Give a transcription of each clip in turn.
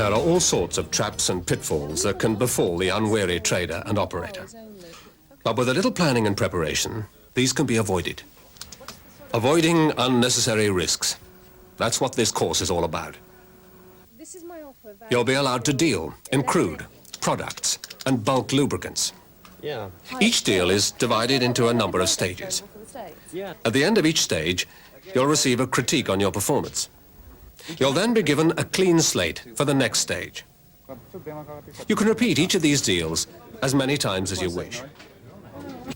There are all sorts of traps and pitfalls that can befall the unwary trader and operator. But with a little planning and preparation, these can be avoided. Avoiding unnecessary risks. That's what this course is all about. You'll be allowed to deal in crude, products, and bulk lubricants. Each deal is divided into a number of stages. At the end of each stage, you'll receive a critique on your performance. You'll then be given a clean slate for the next stage. You can repeat each of these deals as many times as you wish.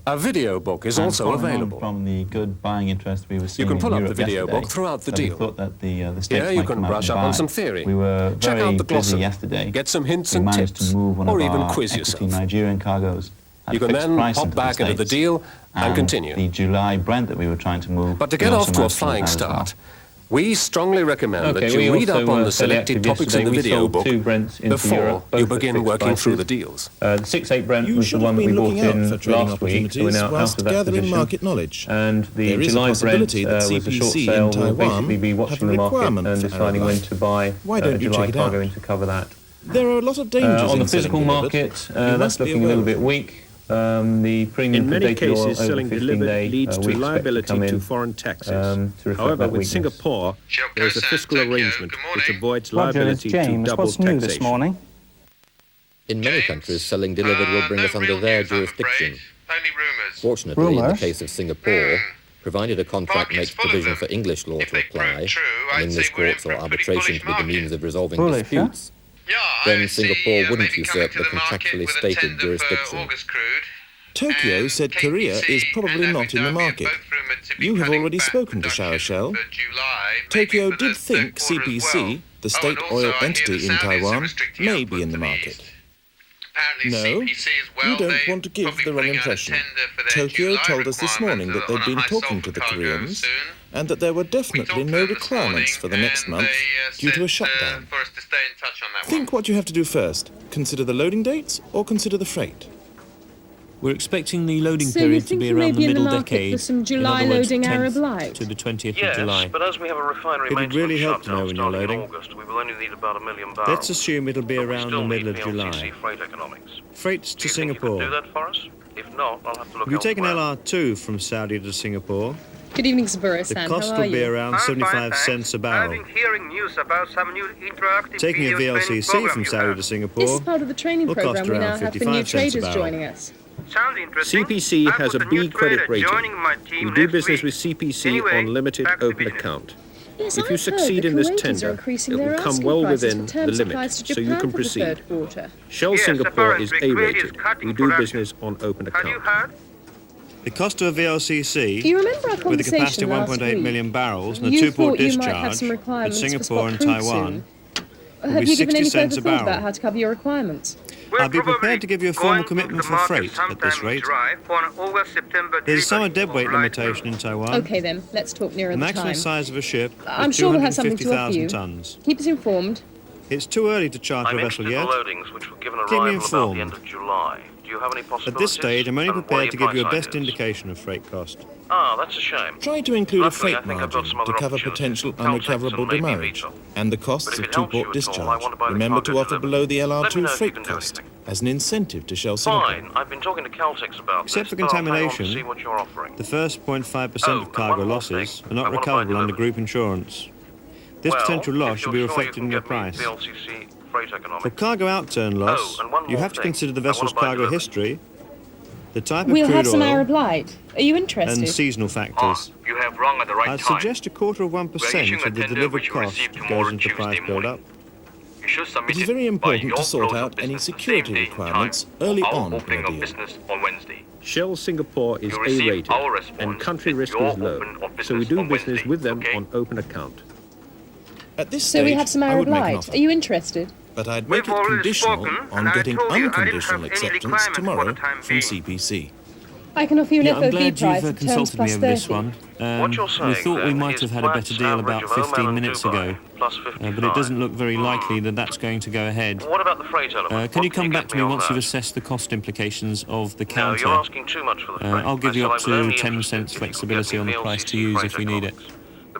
A video book is also available. From the good buying interest we were seeing you can pull in up the video book throughout the deal. Thought that the Here you can brush up on some theory. We were check out the busy glossary, yesterday. get some hints we and managed tips, to move one or of even our quiz equity yourself. Nigerian cargoes. You can then hop back into the deal and continue. The July Brent that we were trying to move. But to get off to a flying start, we strongly recommend that you read up on the selected topics in the video book before you begin working through the deals. The 6/8 Brent was the one that we bought in last week, so we're now out of that gathering position. market knowledge. And the There is a July Brent possibility that was a short CPC sale. in We'll Taiwan basically be have watching a the market requirement and for deciding Arab when life. to buy Why don't you July check it cargo out? in to cover that. There are a lot of dangers On the in physical selling market, delivered. that's You must be looking a aware little of bit it. weak. The premium In for many data oil cases, over selling 15 delivered day leads we to expect liability come to in, foreign taxes. to reflect However, that with weakness. Singapore, there is a fiscal arrangement which avoids Roger, it's liability to James. double What's new this taxation. morning? In many countries, selling delivered will bring us under their jurisdiction. Fortunately, in the Rumours? case of Singapore, provided a contract makes provision for English law to apply, and English courts or arbitration to be the means of resolving Bullish, huh? disputes, then Singapore wouldn't usurp the contractually stated jurisdiction. Tokyo said Korea is probably not in the market. You have already spoken to Shell. Tokyo did think CPC, the state oil entity in Taiwan, may be in the market. No, you don't want to give the wrong impression. Tokyo told us this morning that they'd been talking to the Koreans and that there were definitely no requirements for the next month due to a shutdown. Think what you have to do first. Consider the loading dates or consider the freight. We're expecting the loading So you period to think be you may around be the in the middle market decade. for some In July other words, loading 10th Arab Light? to the 20th Yes, of July. but as we have a refinery It would really help to know when you're starting in loading. August, we will only need about 1 million barrels. Let's assume it'll be But we around still the need middle of VLCC July. freight economics. Freights Do to you think you could Singapore. do that for us? If not, I'll have to look We take an elsewhere. LR2 from Saudi to Singapore. Good evening, Saburo The San. cost How are will be you? around 75 cents a barrel. hearing news about some new interactive Taking a video training VLCC program from you Saudi have. to This Singapore is part of the training will cost program we around now have for 55 new cents a traders barrel. joining us. Sounds interesting. CPC I've has got a a new B credit trader rating. joining my team We do next business week. with CPC Anyway, on limited back to open business. account. Yes, If I've you heard succeed the in this Kuwaitis are tender, increasing it their will come asking well prices within for term the supplies limit, to so you Japan can for the proceed. third quarter. Shell Yes, Singapore apparently is Kuwait is A-rated. cutting We do production. business on open Have you account. heard? The cost of a VLCC, Do you remember our with a conversation capacity of last 1.8 week? million barrels and a You two-port thought you might have discharge some at requirements for Singapore and spot crude Taiwan, soon. will Have be you given 60 any cents further a thought barrel. about how to cover your requirements? We're I'll be prepared probably to give you a going formal into commitment the for market freight at this sometime in rate. July for an August, September There's a summer delivery. deadweight limitation in Taiwan. Okay then, let's talk nearer The the maximum time. size of a ship I'm is sure we'll have something to offer 250,000 you. tons. Keep us informed. It's too early to charter I'm a vessel interested in yet. loadings which were given Keep me arrival about informed. the end of July. Do you have any possibilities? At this stage, I'm only And what are prepared to your give you a price best ideas? indication of freight cost. Ah, that's a shame. Try to include a Luckily, freight I think I've got margin some to other cover opportunities. potential Caltex unrecoverable and maybe demurrage Vito. and the But costs if of it helps you two-port at all, I discharge. want to buy the Remember cargo to offer delivered. below the Let me know LR2 if you freight can do cost anything. as an incentive to Shell Singapore. Fine, I've been talking to Caltex about Except this, for but I'll hang on to contamination, see what you're offering. The first 0.5% Oh, of and cargo one more losses thing. are not I wanna buy recoverable under delivered. group insurance. This Well, potential if loss should be you're sure reflected you in can your get me price. VLCC freight economics. For cargo outturn loss, and one you more have to thing. consider the I wanna vessel's buy cargo delivered. history, the type of We'll crude have some oil, Arab Light. Are you and interested? seasonal factors. You have rung at the right I'd time. suggest a quarter of 1% of the delivered cost goes into price build-up. You should submit It is very important to sort out any security requirements early on in a deal. business on Wednesday. Shell Singapore is You receive A-rated, our response and country with risk your is low, open of so we business do on business Wednesday, with them okay? on open account. At this So stage, we have some I Arab would make an Light. offer, Are you interested? but I'd We've make it already conditional spoken, on and I getting told you I didn't unconditional have any acceptance requirements for tomorrow the time from being. CPC. I can offer you an Yeah, I'm FOB glad price you've of terms consulted me plus over this 30. one. What you're We saying, thought we then, might is have had a better Platts deal average about of Oman 15 and minutes Dubai, ago, plus but it 55. doesn't look very likely that that's going to go ahead. What about the freight element? Can you What come back get to me on once that? you've assessed the cost implications of the No, counter? you're asking too much for the freight. I'll give you I up said I was to only 10% interested if you could flexibility get on me the price to VLCC use freight if we need it. economics. The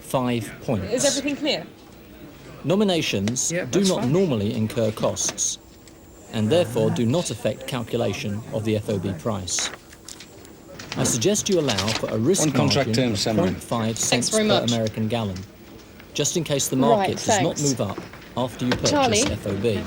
5 points. Is everything clear? Nominations do that's not fine. normally incur costs, and therefore do not affect calculation of the FOB price. I suggest you allow for a risk On contract margin terms, of Samuel. 0.5 cents very per much. American gallon, just in case the market Right, does not thanks. move up after you purchase Charlie? FOB.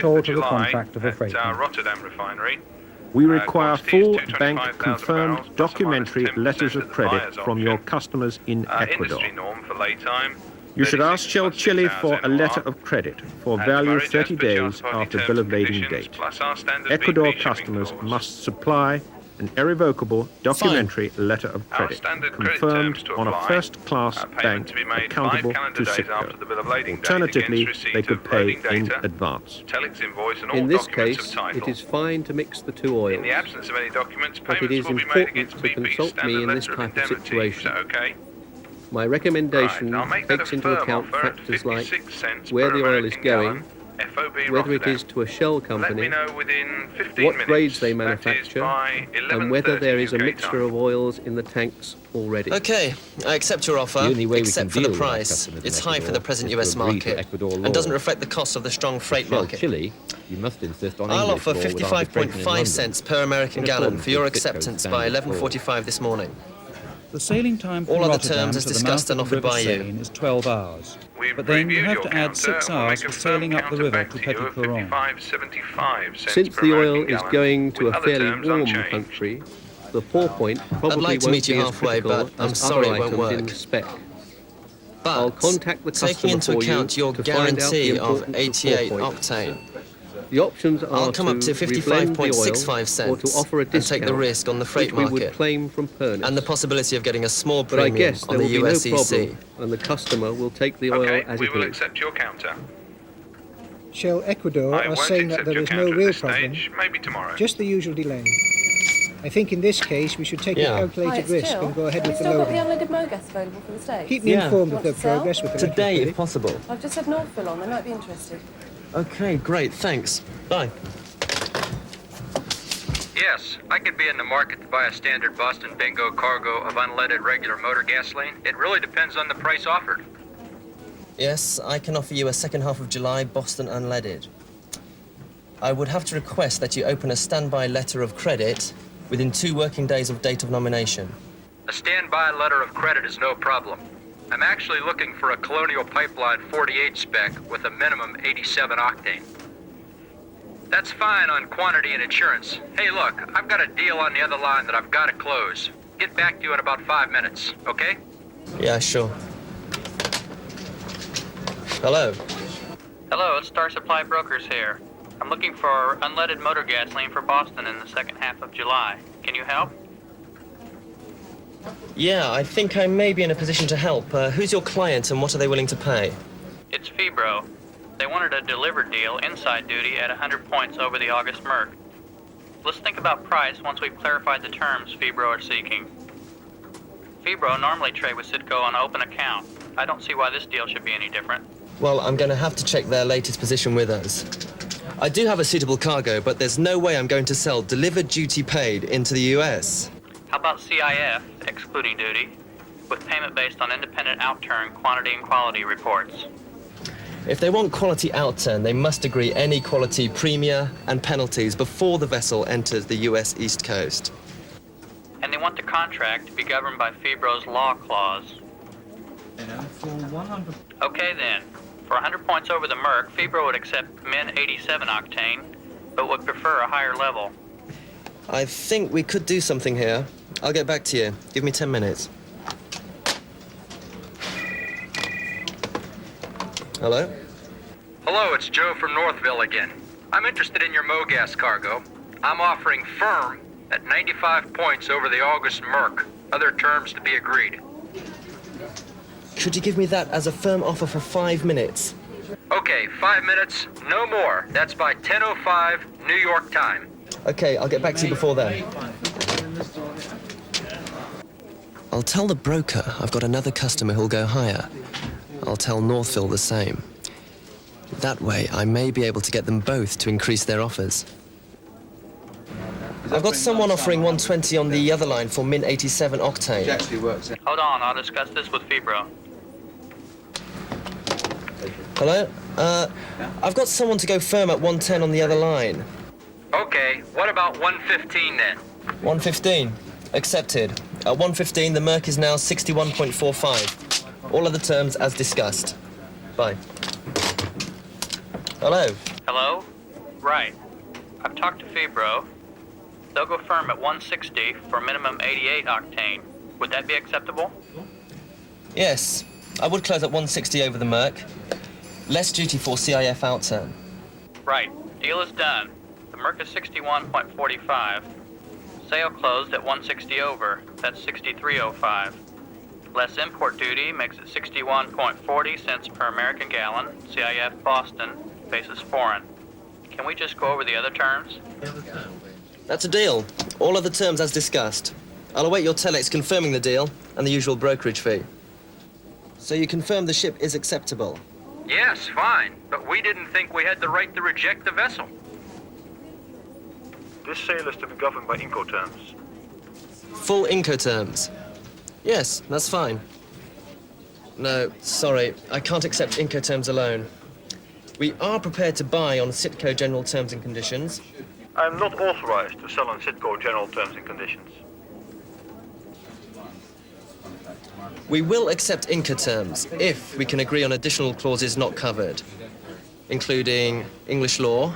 25th of alter the July contract of a at freight our line. Rotterdam refinery. We require Quantity is full 225,000 bank-confirmed barrels, plus or minus documentary 10% letters at of the credit buyer's from your option. customers in Ecuador. Industry norm for lay time. You should ask 36 Shell plus 6 Chile hours for a NOR, letter of credit for and value demurrage as 30 per days charter party after terms bill and of lading conditions, date. plus our standard Ecuador BP shipping customers clause. must supply an irrevocable documentary letter of credit standard credit confirmed terms to on a apply. first-class Payment bank to be made 5 accountable calendar to days after the bill of lading SITCo. date Alternatively, against receipt they could of pay loading in data, advance. telex invoice and all In this documents case, of title. it is fine to mix the two oils. In the absence of any documents, But it payments is will be made important against to BP's consult me standard in this letter of type of indemnity. situation. Is that okay? My recommendation Right, I'll make that takes a into firm account offer at factors like 56 cents where per the oil is American going, gallon, FOB whether it Rotterdam. is to a shell Let me company, know within 15 what minutes. grades they That is manufacture, by and whether 11:30 there is a UK mixture time. of oils in the tanks already. Okay, I accept your offer, The only way we except can for the deal with our price. customers in It's high for Ecuador the present is to US agree to market Ecuador law. and doesn't reflect the cost of the strong freight Shell market. Chile, you must insist on I'll English offer law with arbitration in 55.5 London. cents per American In gallon accordance for your with SITCo acceptance by standard 11:45 this morning. The sailing time from All other Rotterdam terms as to the discussed mouth and of the offered River by you. Seine is 12 hours. We've But then you reviewed have your to add counter 6 and we'll hours make a for sailing firm up the counter river back to to you Petit of Coron. 55.75 cents Since per the oil American is gallon, going to with a other fairly terms warm unchanged. country, the pour point probably like to won't meet you be as halfway, critical but I'm as sorry other it won't items in work. the spec. But I'll contact the customer taking into for account you your to find out the guarantee of importance 88 pour point. octane, The options are I'll come up to reblend the oil 55.65 cents or to offer a and take the discount, risk on the freight which we would market claim from Pernod. and the possibility of getting a small But I premium guess on there the will be no USEC. problem, and the customer will take the oil Okay, as we it will is. accept your counter. Shell Ecuador I are won't saying that accept there your is no counter at real this problem, stage. Maybe tomorrow. just the usual delay. I think in this case we should take a Yeah. calculated risk and go ahead with the Still got the loading. unleaded Mogas available for the States? Keep me Yeah. informed You of their want to sell? progress with the letter of Today, credit. if possible. I've just had Northville on. They might be interested. Okay, great, thanks. Bye. Yes, I could be in the market to buy a standard Boston Bingo cargo of unleaded regular motor gasoline. It really depends on the price offered. Yes, I can offer you a second half of July Boston unleaded. I would have to request that you open a standby letter of credit within 2 working days of date of nomination. A standby letter of credit is no problem. I'm actually looking for a Colonial Pipeline 48 spec with a minimum 87 octane. That's fine on quantity and insurance. Hey, look, I've got a deal on the other line that I've got to close. Get back to you in about 5 minutes, okay? Yeah, sure. Hello. Hello, it's Star Supply Brokers here. I'm looking for unleaded motor gasoline for Boston in the second half of July. Can you help? Yeah, I think I may be in a position to help. Who's your client and what are they willing to pay? It's Fibro. They wanted a delivered deal, inside duty, at 100 points over the August Merc. Let's think about price once we've clarified the terms Fibro are seeking. Fibro normally trade with SITCo on open account. I don't see why this deal should be any different. Well, I'm going to have to check their latest position with us. I do have a suitable cargo, but there's no way I'm going to sell delivered duty paid into the US. How about CIF, excluding duty, with payment based on independent outturn quantity and quality reports? If they want quality outturn, they must agree any quality premia and penalties before the vessel enters the US East Coast. And they want the contract to be governed by Fibro's law clause. Okay then. For 100 points over the Merc, Fibro would accept min 87 octane, but would prefer a higher level. I think we could do something here. I'll get back to you. Give me 10 minutes. Hello? Hello, it's Joe from Northville again. I'm interested in your Mogas cargo. I'm offering firm at 95 points over the August Merc. Other terms to be agreed. Could you give me that as a firm offer for 5 minutes? Okay, 5 minutes, no more. That's by 10:05 New York time. Okay, I'll get back to you before then. I'll tell the broker I've got another customer who'll go higher. I'll tell Northville the same. That way, I may be able to get them both to increase their offers. I've got someone offering 120 on the other line for min 87 octane. Hold on, I'll discuss this with Fibro. Hello? I've got someone to go firm at 110 on the other line. Okay, what about 115 then? 115. Accepted. At 115, the Merc is now 61.45. All other terms as discussed. Bye. Hello? Hello? Right. I've talked to Fibro. They'll go firm at 160 for minimum 88 octane. Would that be acceptable? Yes. I would close at 160 over the Merc. Less duty for CIF outturn. Right. Deal is done. The Merc is 61.45. Sale closed at 160 over. That's 63.05. Less import duty makes it 61.40 cents per American gallon. CIF Boston, basis foreign. Can we just go over the other terms? That's a deal. All other terms as discussed. I'll await your telex confirming the deal and the usual brokerage fee. So you confirm the ship is acceptable? Yes, fine, but we didn't think we had the right to reject the vessel. This sale is to be governed by Incoterms. Full Incoterms? Yes, that's fine. No, sorry, I can't accept Incoterms alone. We are prepared to buy on SITCo general terms and conditions. I am not authorized to sell on SITCo general terms and conditions. We will accept Incoterms if we can agree on additional clauses not covered, including English law,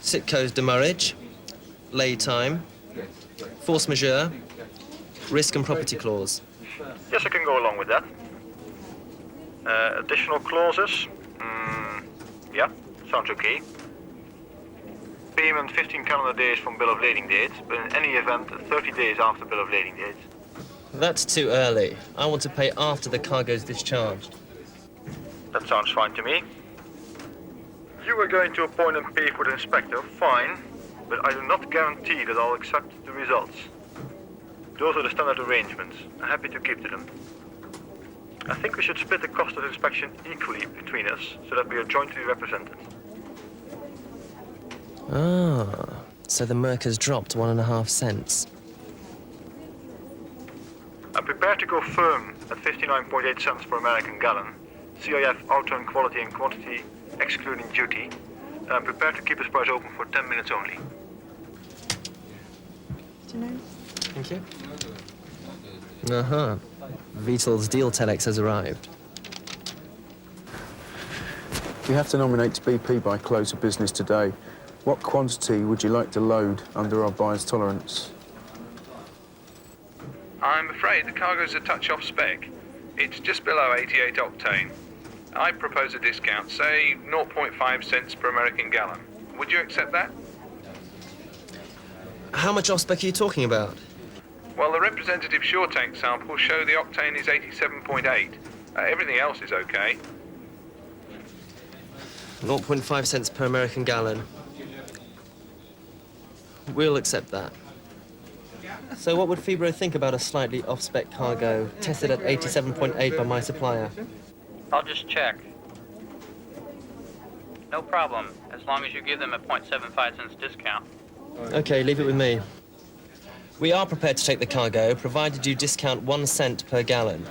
SITCo's demurrage, lay time, force majeure, risk and property clause. Yes, I can go along with that. Additional clauses? Yeah, sounds okay. Payment 15 calendar days from bill of lading date, but in any event, 30 days after bill of lading date. That's too early. I want to pay after the cargo's discharged. That sounds fine to me. You are going to appoint and pay for the inspector, fine, but I do not guarantee that I'll accept the results. Those are the standard arrangements. I'm happy to keep to them. I think we should split the cost of inspection equally between us so that we are jointly represented. Ah, so the Merc has dropped 1.5 cents. I'm prepared to go firm at 59.8 cents per American gallon, CIF outturn quality and quantity excluding duty, and I'm prepared to keep this price open for 10 minutes only. Thank you. Uh-huh. Vital's deal telex has arrived. We have to nominate to BP by close of business today. What quantity would you like to load under our buyer's tolerance? I'm afraid the cargo's a touch off spec. It's just below 88 octane. I propose a discount, say 0.5 cents per American gallon. Would you accept that? How much off spec are you talking about? Well, the representative shore tank samples show the octane is 87.8. Everything else is okay. 0.5 cents per American gallon. We'll accept that. So what would Fibro think about a slightly off-spec cargo, tested at 87.8 by my supplier? I'll just check. No problem, as long as you give them a 0.75 cents discount. Okay, leave it with me. We are prepared to take the cargo, provided you discount 1 cent per gallon.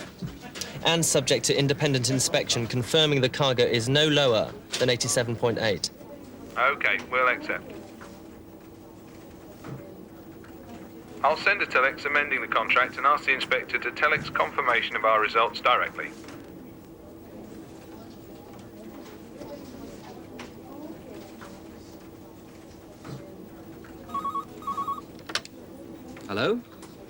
And subject to independent inspection confirming the cargo is no lower than 87.8. Okay, we'll accept. I'll send a telex amending the contract and ask the inspector to telex confirmation of our results directly. Hello?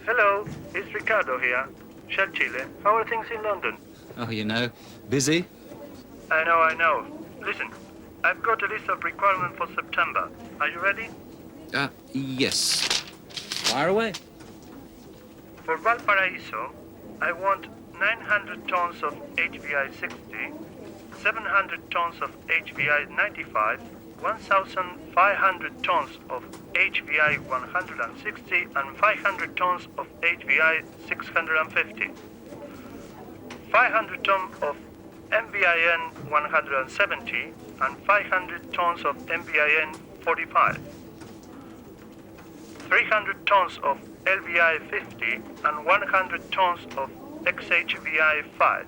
Hello, it's Ricardo here. Shell Chile. How are things in London? Oh, you know, busy. I know. Listen, I've got a list of requirements for September. Are you ready? Yes. Fire away. For Valparaiso, I want 900 tons of HVI 60, 700 tons of HVI 95, 1,500 tons of HVI 160, and 500 tons of HVI 650. 500 tons of MVIN 170 and 500 tons of MVIN 45. 300 tons of LVI 50 and 100 tons of XHVI 5.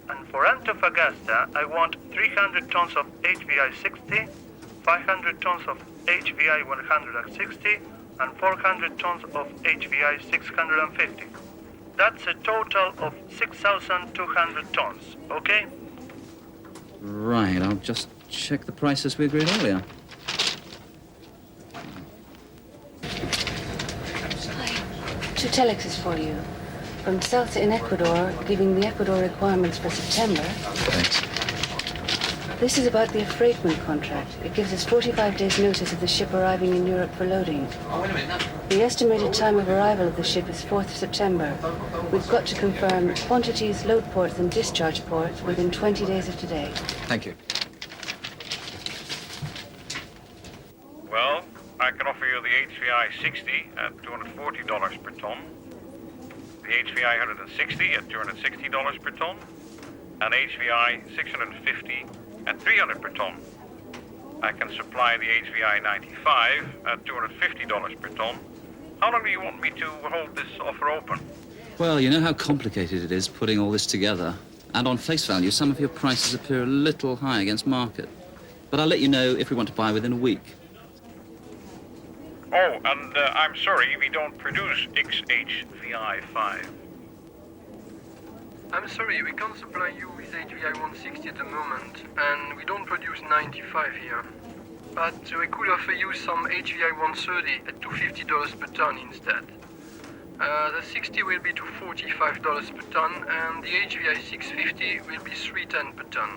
And for Antofagasta, I want 300 tons of HVI 60, 500 tons of HVI 160, and 400 tons of HVI 650. That's a total of 6,200 tons, okay? Right, I'll just check the prices we agreed earlier. Two telexes for you. From Salsa in Ecuador, giving the Ecuador requirements for September. Thanks. This is about the affreightment contract. It gives us 45 days' notice of the ship arriving in Europe for loading. Oh, wait a minute. The estimated time of arrival of the ship is 4th September. We've got to confirm quantities, load ports, and discharge ports within 20 days of today. Thank you. Well, I can offer you the HVI 60 at $240 per ton, the HVI 160 at $260 per ton, and HVI 650 at $300 per ton. I can supply the HVI 95 at $250 per ton. How long do you want me to hold this offer open? Well, you know how complicated it is putting all this together. And on face value, some of your prices appear a little high against market. But I'll let you know if we want to buy within a week. Oh, and I'm sorry, we don't produce XHVI 5. I'm sorry, we can't supply you with HVI 160 at the moment, and we don't produce 95 here. But we could offer you some HVI 130 at $250 per ton instead. The 60 will be $245 per ton, and the HVI 650 will be $310 per ton.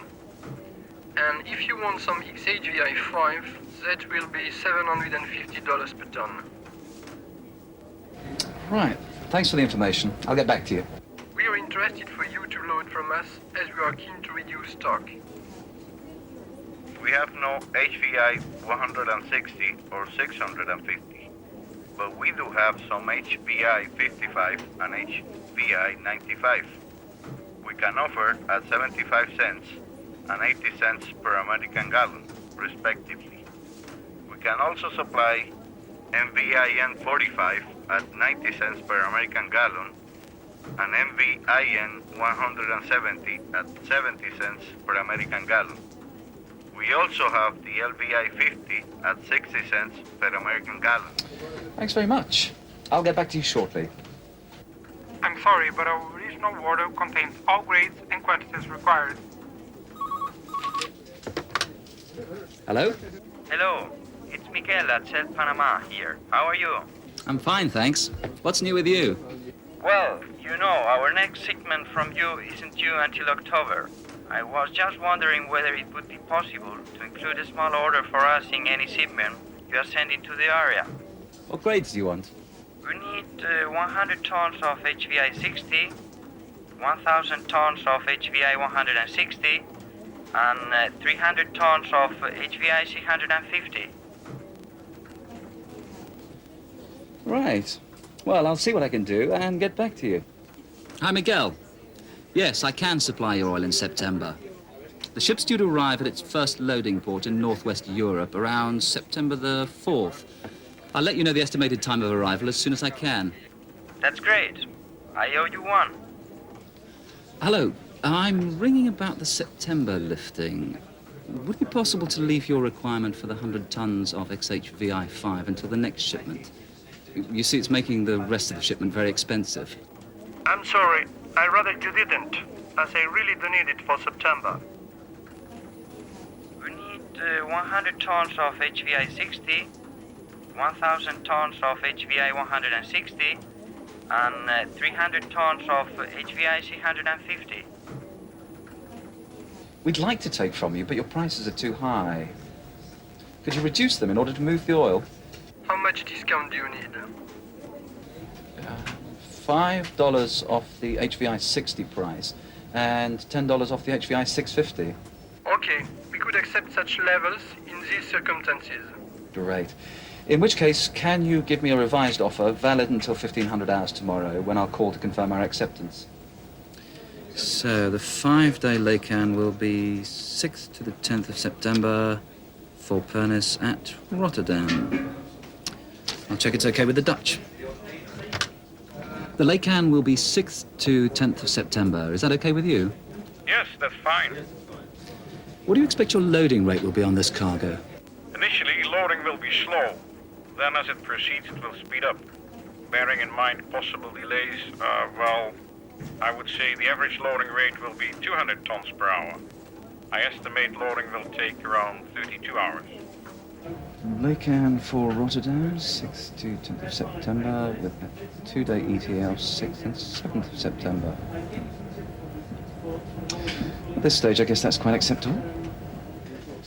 And if you want some XHVI 5, that will be $750 per ton. Right. Thanks for the information. I'll get back to you. We are interested for you to load from us, as we are keen to reduce stock. We have no HVI 160 or 650, but we do have some HVI 55 and HVI 95. We can offer at 75 cents and 80 cents per American gallon, respectively. We can also supply MVIN 45 at 90 cents per American gallon and MVIN 170 at 70 cents per American gallon. We also have the LVI 50 at 60 cents per American gallon. Thanks very much. I'll get back to you shortly. I'm sorry, but our original order contains all grades and quantities required. Hello? Hello, it's Miguel at Shell Panama here. How are you? I'm fine, thanks. What's new with you? Well, you know, our next shipment from you isn't due until October. I was just wondering whether it would be possible to include a small order for us in any shipment you are sending to the area. What grades do you want? We need 100 tons of HVI 60, 1,000 tons of HVI 160, and 300 tons of HVI 650. Right. Well, I'll see what I can do and get back to you. Hi, Miguel. Yes, I can supply your oil in September. The ship's due to arrive at its first loading port in northwest Europe around September the 4th. I'll let you know the estimated time of arrival as soon as I can. That's great. I owe you one. Hello. I'm ringing about the September lifting. Would it be possible to leave your requirement for the 100 tons of XHVI 5 until the next shipment? You see, it's making the rest of the shipment very expensive. I'm sorry, I'd rather you didn't, as I really do need it for September. We need 100 tons of HVI 60, 1,000 tons of HVI 160, and 300 tons of HVI 650. We'd like to take from you, but your prices are too high. Could you reduce them in order to move the oil? How much discount do you need? $5 off the HVI 60 price and $10 off the HVI 650. Okay, we could accept such levels in these circumstances. Great. In which case, can you give me a revised offer valid until 1500 hours tomorrow when I'll call to confirm our acceptance? So the 5-day laycan will be 6th to the 10th of September for Pernis at Rotterdam. I'll check it's okay with the Dutch. The laycan will be 6th to 10th of September. Is that okay with you? Yes, that's fine. What do you expect your loading rate will be on this cargo? Initially, loading will be slow. Then as it proceeds, it will speed up. Bearing in mind possible delays, well, I would say the average loading rate will be 200 tons per hour. I estimate loading will take around 32 hours. Laycan for Rotterdam, 6th to 10th of September, with a 2-day ETA of 6th and 7th of September. At this stage, I guess that's quite acceptable.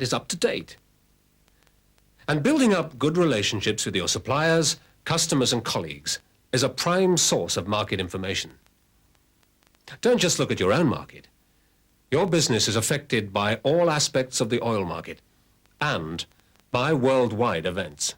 that is up to date. And building up good relationships with your suppliers, customers and colleagues is a prime source of market information. Don't just look at your own market. Your business is affected by all aspects of the oil market and by worldwide events.